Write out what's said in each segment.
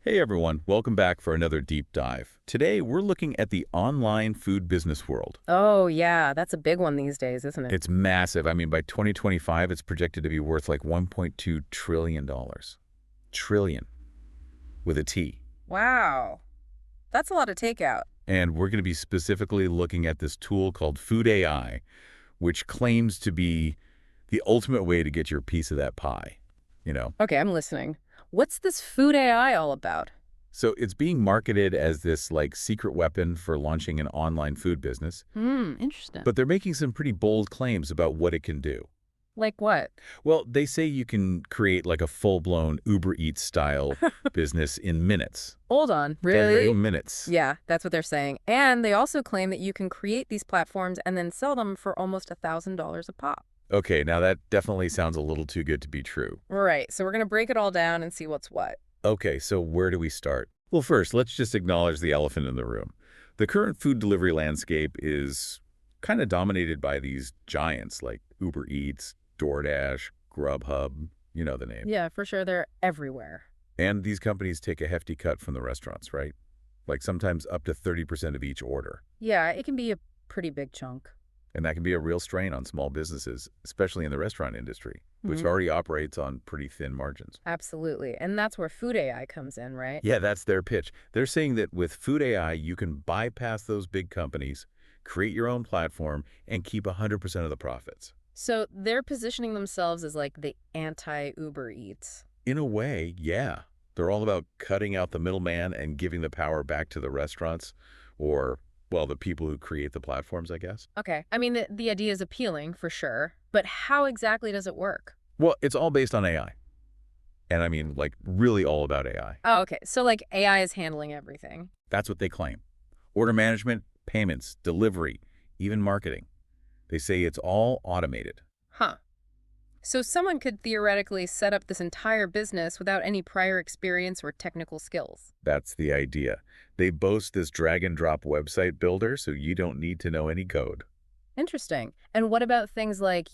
Hey everyone, welcome back for another deep dive. Today we're looking at the online food business world. Oh, yeah, that's a big one these days, isn't it? It's massive. I mean, by 2025, it's projected to be worth like $1.2 trillion. Trillion with a T. Wow. That's a lot of takeout. And we're going to be specifically looking at this tool called FoodAI, which claims to be the ultimate way to get your piece of that pie, you know? Okay, I'm listening. What's this food AI all about? So it's being marketed as this like secret weapon for launching an online food business, Interesting. but they're making some pretty bold claims about what it can do. Like what? Well, they say you can create like a full-blown Uber Eats style business in minutes. Hold on. 10 Really? minutes. Yeah, that's what they're saying. And they also claim that you can create these platforms and then sell them for almost $1,000 a pop. Okay, now that definitely sounds a little too good to be true. Right, so we're going to break it all down and see what's what. Okay, so where do we start? Well, first, let's just acknowledge the elephant in the room. The current food delivery landscape is kind of dominated by these giants like Uber Eats, DoorDash, Grubhub, you know the name. Yeah, for sure, they're everywhere. And these companies take a hefty cut from the restaurants, right? Like sometimes up to 30% of each order. Yeah, it can be a pretty big chunk. And that can be a real strain on small businesses, especially in the restaurant industry, which already operates on pretty thin margins. Absolutely. And that's where food AI comes in, right? Yeah, that's their pitch. They're saying that with Food AI, you can bypass those big companies, create your own platform, and keep 100% of the profits. So they're positioning themselves as like the anti-Uber Eats. In a way, yeah. They're all about cutting out the middleman and giving the power back to the restaurants or, well, the people who create the platforms, I guess. Okay. I mean, the idea is appealing for sure, but how exactly does it work? Well, it's all based on AI. And I mean, like, really all about AI. Oh, okay. So like AI is handling everything. That's what they claim. Order management, payments, delivery, even marketing. They say it's all automated. Huh. So someone could theoretically set up this entire business without any prior experience or technical skills. That's the idea. They boast this drag and drop website builder, so you don't need to know any code. Interesting. And what about things like,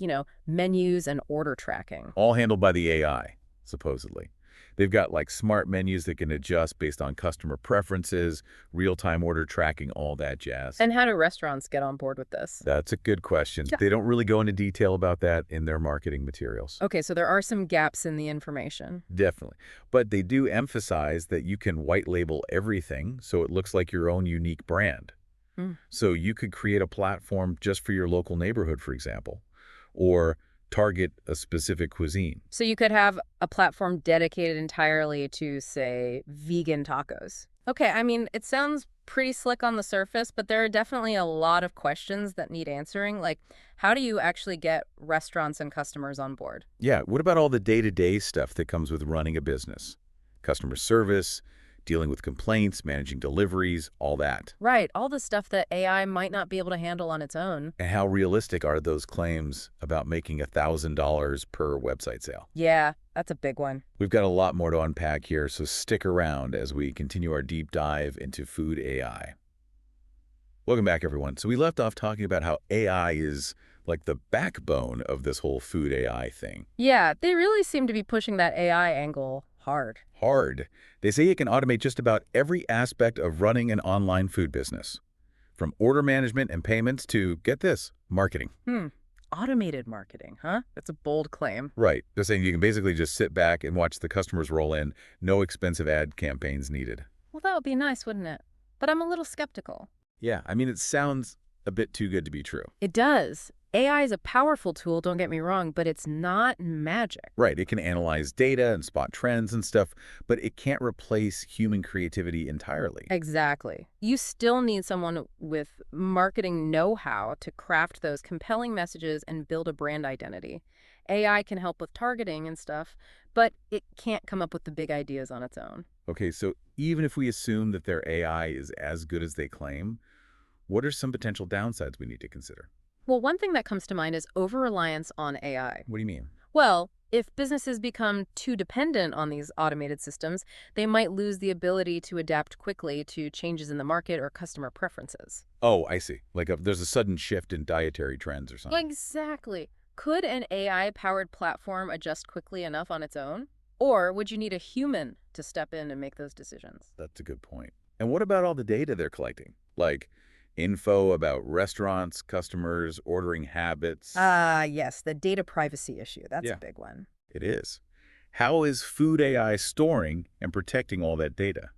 menus and order tracking? All handled by the AI, supposedly. They've got like smart menus that can adjust based on customer preferences, real-time order tracking, all that jazz. And how do restaurants get on board with this? That's a good question. Yeah. They don't really go into detail about that in their marketing materials. Okay, so there are some gaps in the information. Definitely. But they do emphasize that you can white label everything so it looks like your own unique brand. Hmm. So you could create a platform just for your local neighborhood, for example, or target a specific cuisine. So you could have a platform dedicated entirely to, say, vegan tacos. Okay, I mean, it sounds pretty slick on the surface, but there are definitely a lot of questions that need answering. Like, how do you actually get restaurants and customers on board? Yeah, what about all the day-to-day stuff that comes with running a business? Customer service, dealing with complaints, managing deliveries, all that. Right, all the stuff that AI might not be able to handle on its own. And how realistic are those claims about making $1,000 per website sale? Yeah, that's a big one. We've got a lot more to unpack here, so stick around as we continue our deep dive into food AI. Welcome back, everyone. So we left off talking about how AI is like the backbone of this whole food AI thing. Yeah, they really seem to be pushing that AI angle hard. Hard. They say it can automate just about every aspect of running an online food business, from order management and payments to, get this, marketing. Automated marketing, huh? That's a bold claim. Right. They're saying you can basically just sit back and watch the customers roll in, no expensive ad campaigns needed. Well, that would be nice, wouldn't it? But I'm a little skeptical. Yeah, I mean, it sounds a bit too good to be true. It does. AI is a powerful tool, don't get me wrong, but it's not magic. Right, it can analyze data and spot trends and stuff, but it can't replace human creativity entirely. Exactly. You still need someone with marketing know-how to craft those compelling messages and build a brand identity. AI can help with targeting and stuff, but it can't come up with the big ideas on its own. Okay, so even if we assume that their AI is as good as they claim, what are some potential downsides we need to consider? Well, one thing that comes to mind is over-reliance on AI. What do you mean? Well, if businesses become too dependent on these automated systems, they might lose the ability to adapt quickly to changes in the market or customer preferences. Oh, I see. Like there's a sudden shift in dietary trends or something. Exactly. Could an AI-powered platform adjust quickly enough on its own? Or would you need a human to step in and make those decisions? That's a good point. And what about all the data they're collecting? Like info about restaurants, customers, ordering habits? Ah, yes, the data privacy issue. That's a Yeah, big one. it is. How is Food AI storing and protecting all that data?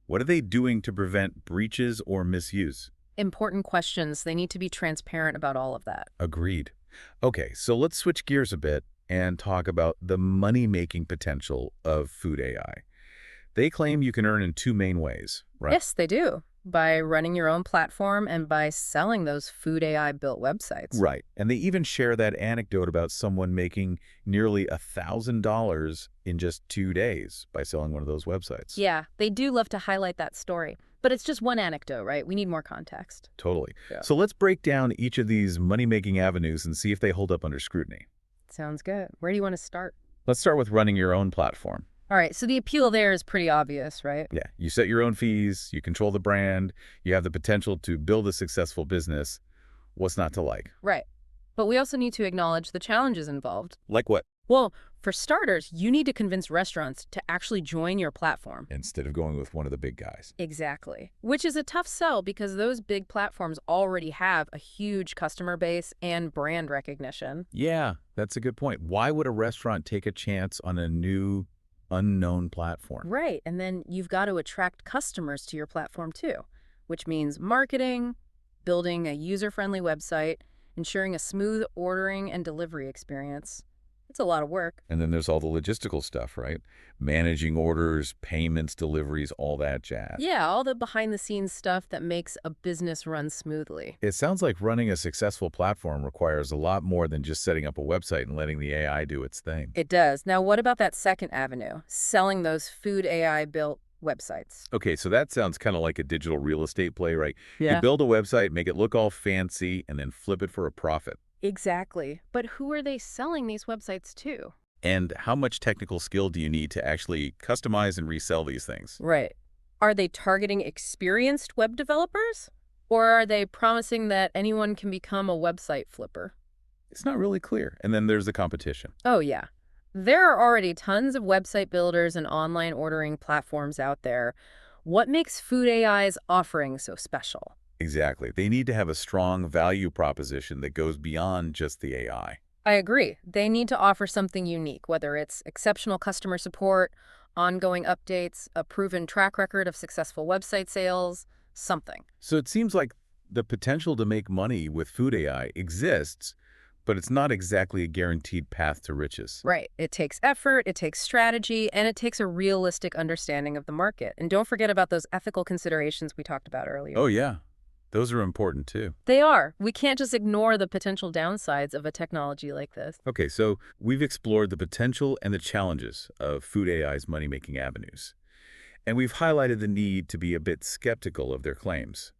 What are they doing to prevent breaches or misuse? Important questions. They need to be transparent about all of that. Agreed. Okay, so let's switch gears a bit and talk about the money-making potential of Food AI. They claim you can earn in two main ways, right? Yes, they do. By running your own platform and by selling those Food AI built websites. Right. And they even share that anecdote about someone making nearly $1,000 in just 2 days by selling one of those websites. Yeah, they do love to highlight that story. But it's just one anecdote, right? We need more context. Totally. Yeah. So let's break down each of these money-making avenues and see if they hold up under scrutiny. Sounds good. Where do you want to start? Let's start with running your own platform. All right, so the appeal there is pretty obvious, right? Yeah, you set your own fees, you control the brand, you have the potential to build a successful business. What's not to like? Right. But we also need to acknowledge the challenges involved. Like what? Well, for starters, you need to convince restaurants to actually join your platform. Instead of going with one of the big guys. Exactly. Which is a tough sell because those big platforms already have a huge customer base and brand recognition. Yeah, that's a good point. Why would a restaurant take a chance on a new, unknown platform? Right. And then you've got to attract customers to your platform too, which means marketing, building a user-friendly website, ensuring a smooth ordering and delivery experience. It's a lot of work. And then there's all the logistical stuff, right? Managing orders, payments, deliveries, all that jazz. Yeah, all the behind-the-scenes stuff that makes a business run smoothly. It sounds like running a successful platform requires a lot more than just setting up a website and letting the AI do its thing. It does. Now, what about that second avenue, selling those Food AI-built websites? Okay, so that sounds kind of like a digital real estate play, right? You Yeah. build a website, make it look all fancy, and then flip it for a profit. Exactly. But who are they selling these websites to? And how much technical skill do you need to actually customize and resell these things? Right. Are they targeting experienced web developers? Or are they promising that anyone can become a website flipper? It's not really clear. And then there's the competition. Oh, yeah. There are already tons of website builders and online ordering platforms out there. What makes Food AI's offering so special? Exactly. They need to have a strong value proposition that goes beyond just the AI. I agree. They need to offer something unique, whether it's exceptional customer support, ongoing updates, a proven track record of successful website sales, something. So it seems like the potential to make money with Food AI exists, but it's not exactly a guaranteed path to riches. Right. It takes effort, it takes strategy, and it takes a realistic understanding of the market. And don't forget about those ethical considerations we talked about earlier. Oh, yeah. Those are important, too. They are. We can't just ignore the potential downsides of a technology like this. Okay, so we've explored the potential and the challenges of Food AI's money-making avenues. And we've highlighted the need to be a bit skeptical of their claims.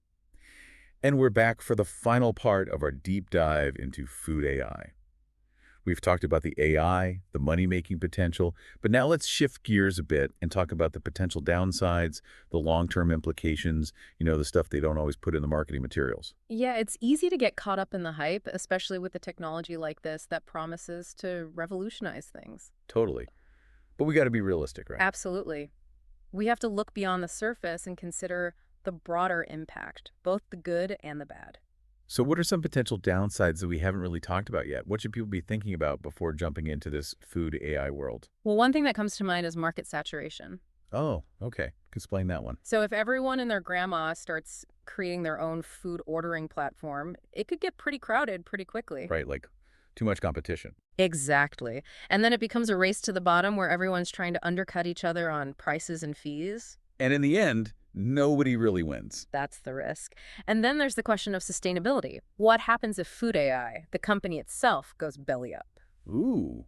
And we're back for the final part of our deep dive into Food AI. We've talked about the AI, the money-making potential, but now let's shift gears a bit and talk about the potential downsides, the long-term implications, the stuff they don't always put in the marketing materials. Yeah, it's easy to get caught up in the hype, especially with a technology like this that promises to revolutionize things. Totally. But we got to be realistic, right? Absolutely. We have to look beyond the surface and consider the broader impact, both the good and the bad. So what are some potential downsides that we haven't really talked about yet? What should people be thinking about before jumping into this Food AI world? Well, one thing that comes to mind is market saturation. Oh, okay. Explain that one. So if everyone and their grandma starts creating their own food ordering platform, it could get pretty crowded pretty quickly. Right, like too much competition. Exactly. And then it becomes a race to the bottom where everyone's trying to undercut each other on prices and fees. And in the end, nobody really wins. That's the risk. And then there's the question of sustainability. What happens if Food AI, the company itself, goes belly up? Ooh,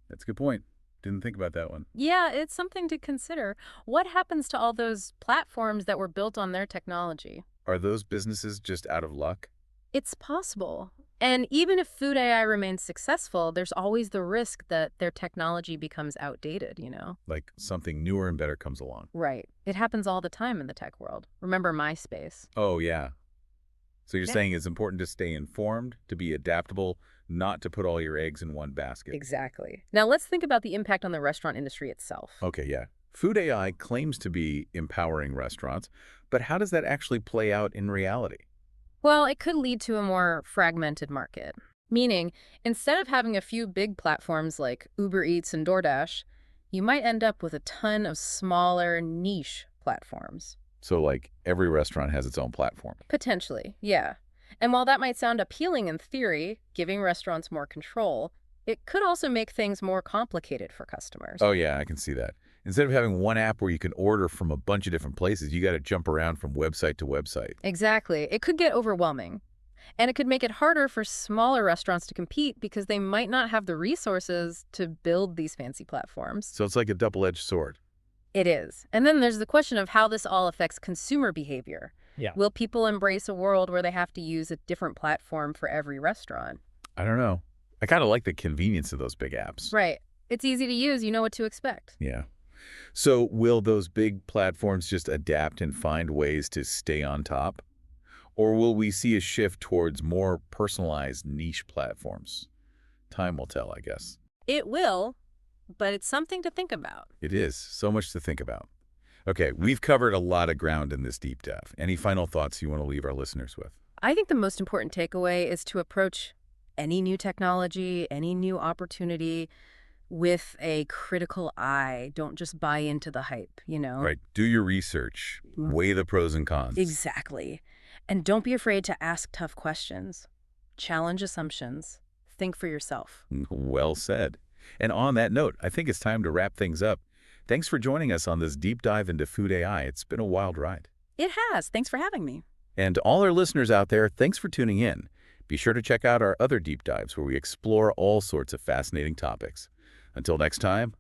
that's a good point. Didn't think about that one. Yeah, it's something to consider. What happens to all those platforms that were built on their technology? Are those businesses just out of luck? It's possible. And even if Food AI remains successful, there's always the risk that their technology becomes outdated. Like something newer and better comes along. Right. It happens all the time in the tech world. Remember MySpace? Oh, yeah. So you're Yeah. saying it's important to stay informed, to be adaptable, not to put all your eggs in one basket. Exactly. Now let's think about the impact on the restaurant industry itself. Okay, yeah. Food AI claims to be empowering restaurants, but how does that actually play out in reality? Well, it could lead to a more fragmented market. Meaning, instead of having a few big platforms like Uber Eats and DoorDash, you might end up with a ton of smaller niche platforms. So, like, every restaurant has its own platform. Potentially, yeah. And while that might sound appealing in theory, giving restaurants more control, it could also make things more complicated for customers. Oh, yeah, I can see that. Instead of having one app where you can order from a bunch of different places, you got to jump around from website to website. Exactly. It could get overwhelming. And it could make it harder for smaller restaurants to compete because they might not have the resources to build these fancy platforms. So it's like a double-edged sword. It is. And then there's the question of how this all affects consumer behavior. Yeah. Will people embrace a world where they have to use a different platform for every restaurant? I don't know. I kind of like the convenience of those big apps. Right. It's easy to use. You know what to expect. Yeah. So will those big platforms just adapt and find ways to stay on top? Or will we see a shift towards more personalized niche platforms? Time will tell, I guess. It will, but it's something to think about. It is. So much to think about. Okay, we've covered a lot of ground in this deep dive. Any final thoughts you want to leave our listeners with? I think the most important takeaway is to approach any new technology, any new opportunity with a critical eye. Don't just buy into the hype, you know? Right. Do your research. Weigh the pros and cons. Exactly. And don't be afraid to ask tough questions. Challenge assumptions. Think for yourself. Well said. And on that note, I think it's time to wrap things up. Thanks for joining us on this deep dive into food AI. It's been a wild ride. It has. Thanks for having me. And to all our listeners out there, thanks for tuning in. Be sure to check out our other deep dives where we explore all sorts of fascinating topics. Until next time,